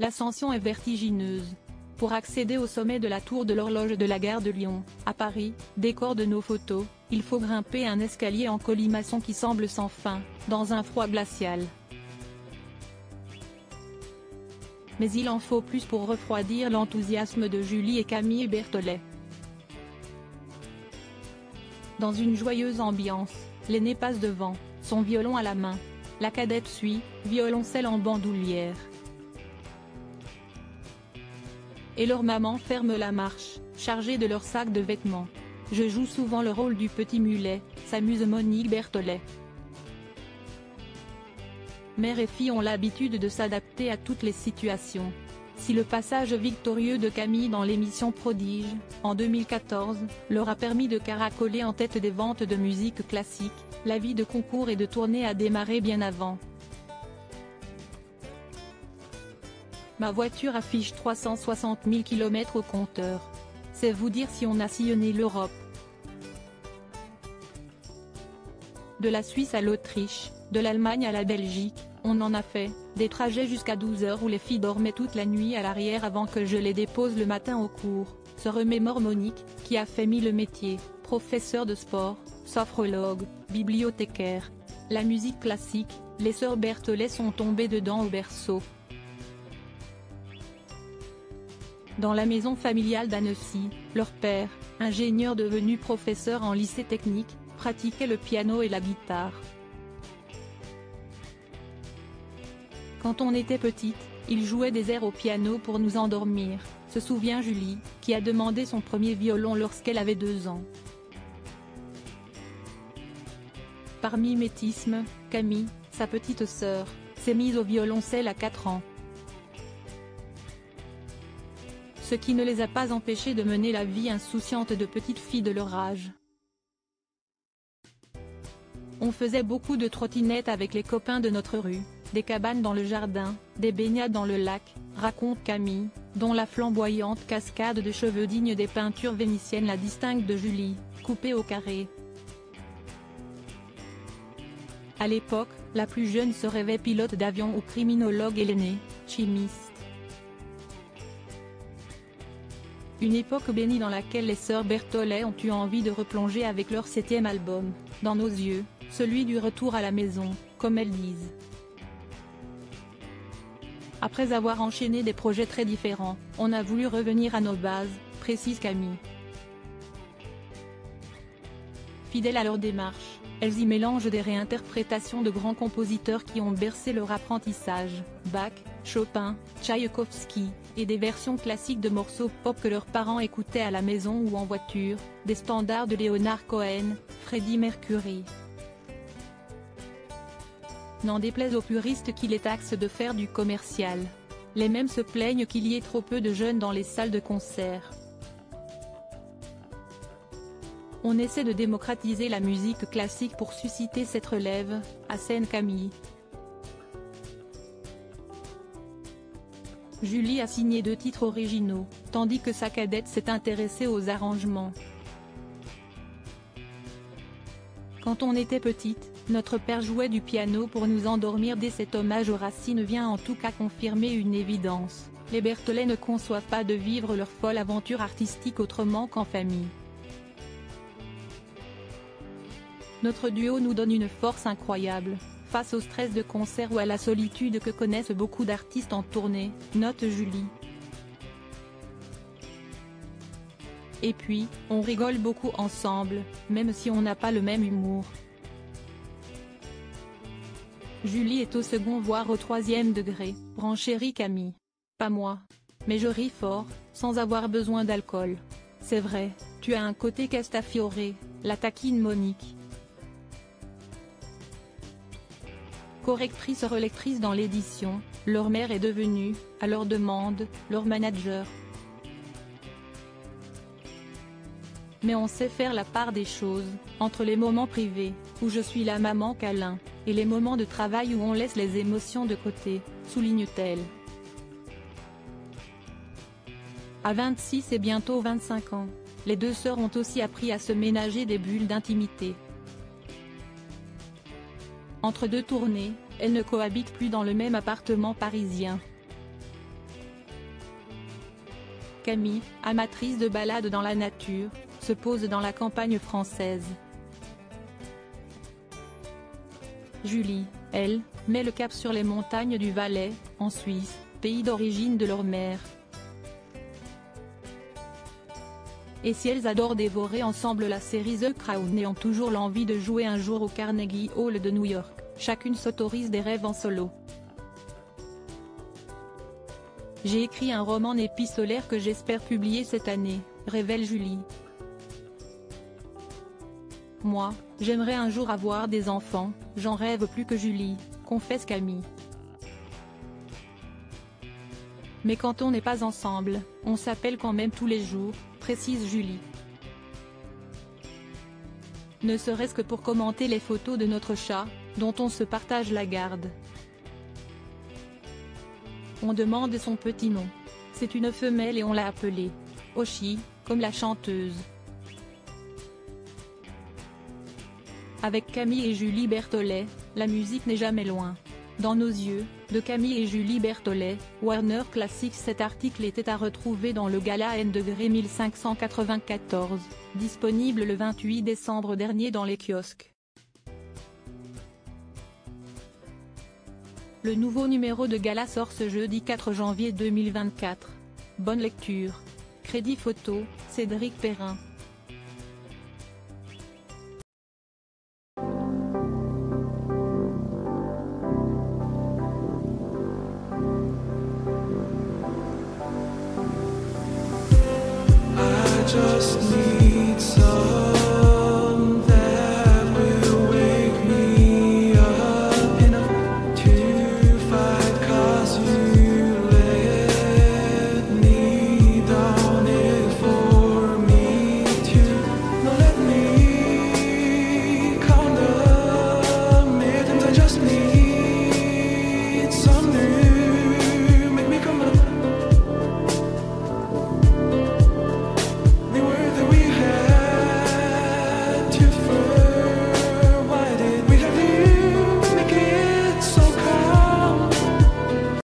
L'ascension est vertigineuse. Pour accéder au sommet de la tour de l'horloge de la gare de Lyon, à Paris, décor de nos photos, il faut grimper un escalier en colimaçon qui semble sans fin, dans un froid glacial. Mais il en faut plus pour refroidir l'enthousiasme de Julie et Camille Berthollet. Dans une joyeuse ambiance, l'aînée passe devant, son violon à la main. La cadette suit, violoncelle en bandoulière. Et leur maman ferme la marche, chargée de leur sac de vêtements. Je joue souvent le rôle du petit mulet, s'amuse Monique Berthollet. Mère et fille ont l'habitude de s'adapter à toutes les situations. Si le passage victorieux de Camille dans l'émission Prodige, en 2014, leur a permis de caracoler en tête des ventes de musique classique, la vie de concours et de tournée a démarré bien avant. Ma voiture affiche 360 000 km au compteur. C'est vous dire si on a sillonné l'Europe. De la Suisse à l'Autriche, de l'Allemagne à la Belgique, on en a fait, des trajets jusqu'à 12 heures où les filles dormaient toute la nuit à l'arrière avant que je les dépose le matin au cours, se remémore Monique, qui a fait 1000 métiers, professeur de sport, sophrologue, bibliothécaire. La musique classique, les sœurs Berthollet sont tombées dedans au berceau. Dans la maison familiale d'Annecy, leur père, ingénieur devenu professeur en lycée technique, pratiquait le piano et la guitare. Quand on était petite, il jouait des airs au piano pour nous endormir, se souvient Julie, qui a demandé son premier violon lorsqu'elle avait 2 ans. Par mimétisme, Camille, sa petite sœur, s'est mise au violoncelle à 4 ans. Ce qui ne les a pas empêchés de mener la vie insouciante de petites filles de leur âge. On faisait beaucoup de trottinettes avec les copains de notre rue, des cabanes dans le jardin, des baignades dans le lac, raconte Camille, dont la flamboyante cascade de cheveux digne des peintures vénitiennes la distingue de Julie, coupée au carré. À l'époque, la plus jeune se rêvait pilote d'avion ou criminologue et l'aînée, chimiste. Une époque bénie dans laquelle les sœurs Berthollet ont eu envie de replonger avec leur 7e album, dans nos yeux, celui du retour à la maison, comme elles disent. Après avoir enchaîné des projets très différents, on a voulu revenir à nos bases, précise Camille. Fidèles à leur démarche, elles y mélangent des réinterprétations de grands compositeurs qui ont bercé leur apprentissage, Bach, Chopin, Tchaïkovski, et des versions classiques de morceaux pop que leurs parents écoutaient à la maison ou en voiture, des standards de Leonard Cohen, Freddie Mercury. N'en déplaise aux puristes qui les taxent de faire du commercial. Les mêmes se plaignent qu'il y ait trop peu de jeunes dans les salles de concert. On essaie de démocratiser la musique classique pour susciter cette relève, assène Camille. Julie a signé 2 titres originaux, tandis que sa cadette s'est intéressée aux arrangements. Quand on était petite, notre père jouait du piano pour nous endormir dès cet hommage aux racines vient en tout cas confirmer une évidence, les Berthollet ne conçoivent pas de vivre leur folle aventure artistique autrement qu'en famille. Notre duo nous donne une force incroyable, face au stress de concert ou à la solitude que connaissent beaucoup d'artistes en tournée, note Julie. Et puis, on rigole beaucoup ensemble, même si on n'a pas le même humour. Julie est au second voire au 3e degré, renchérit Camille. Pas moi. Mais je ris fort, sans avoir besoin d'alcool. C'est vrai, tu as un côté Castafiore, la taquine Monique. Correctrice relectrice dans l'édition, leur mère est devenue, à leur demande, leur manager. Mais on sait faire la part des choses, entre les moments privés, où je suis la maman câlin, et les moments de travail où on laisse les émotions de côté, souligne-t-elle. À 26 et bientôt 25 ans, les 2 sœurs ont aussi appris à se ménager des bulles d'intimité. Entre 2 tournées, elles ne cohabitent plus dans le même appartement parisien. Camille, amatrice de balades dans la nature, se pose dans la campagne française. Julie, elle, met le cap sur les montagnes du Valais, en Suisse, pays d'origine de leur mère. Et si elles adorent dévorer ensemble la série The Crown et ont toujours l'envie de jouer un jour au Carnegie Hall de New York, chacune s'autorise des rêves en solo. J'ai écrit un roman épistolaire que j'espère publier cette année, révèle Julie. Moi, j'aimerais un jour avoir des enfants, j'en rêve plus que Julie, confesse Camille. Mais quand on n'est pas ensemble, on s'appelle quand même tous les jours, précise Julie. Ne serait-ce que pour commenter les photos de notre chat, dont on se partage la garde. On demande son petit nom. C'est une femelle et on l'a appelée Oshi, comme la chanteuse. Avec Camille et Julie Berthollet, la musique n'est jamais loin. Dans nos yeux, de Camille et Julie Berthollet, Warner Classics. Cet article était à retrouver dans le Gala N° 1594, disponible le 28 décembre dernier dans les kiosques. Le nouveau numéro de Gala sort ce jeudi 4 janvier 2024. Bonne lecture. Crédit photo, Cédric Perrin.